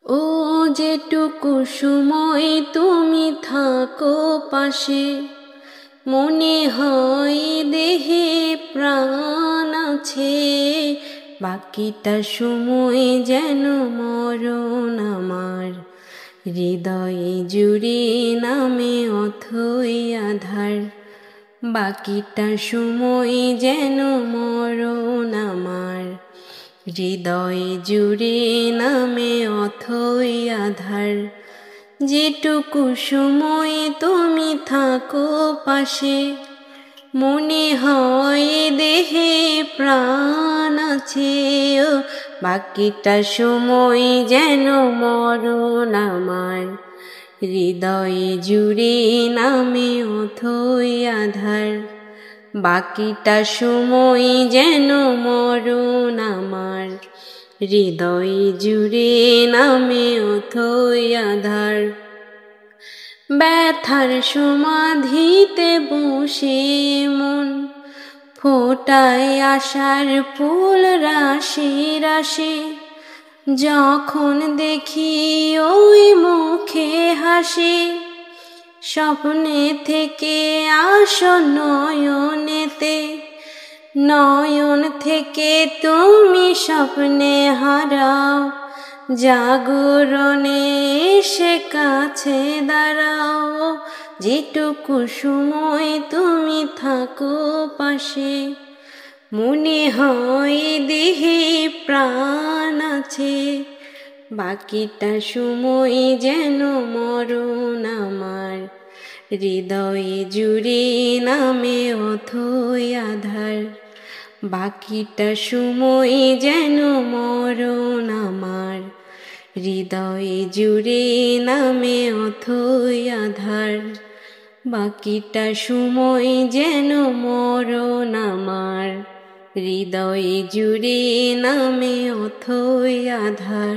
ও যেটুকু সময় তুমি থাকো পাশে, মনে হয় দেহে প্রাণ আছে। বাকিটা সময় যেন মরণ আমার, হৃদয়ে জুড়ে নামে অথই আধার। বাকিটা সময় যেন মরণ আমার, হৃদয়ে জুড়ে নামে অথই আধার। যেটুকু সময় তুমি থাকো পাশে, মনে হয় দেহে প্রাণ আছে। ও বাকিটা সময় যেন মরণ আমার, হৃদয়ে জুড়ে নামে অথই আধার। বাকিটা সময় যেন মরণ আমার, হৃদয়ে জুড়ে নামে অথই আধার। ব্যথার সমাধিতে বসে মন ফোটায় আশার ফুল রাশি রাশি। যখন দেখি ওই মুখে হাসি, স্বপ্নে থেকে আসো নয়নেতে। নয়ন থেকে তুমি স্বপ্নে হারাও, জাগরণে এসে কাছে দাঁড়াও। যেটুকু সময় তুমি থাকো পাশে, মনে হয় দেহে প্রাণ আছে। বাকিটা সময় যেন মরণ আমার, হৃদয়ে জুড়ে নামে অথই আধার। বাকিটা সময় যেন মরণ আমার, হৃদয়ে জুড়ে নামে অথই আধার। বাকিটা সময় যেন মরণ আমার, হৃদয়ে জুড়ে নামে অথই আধার।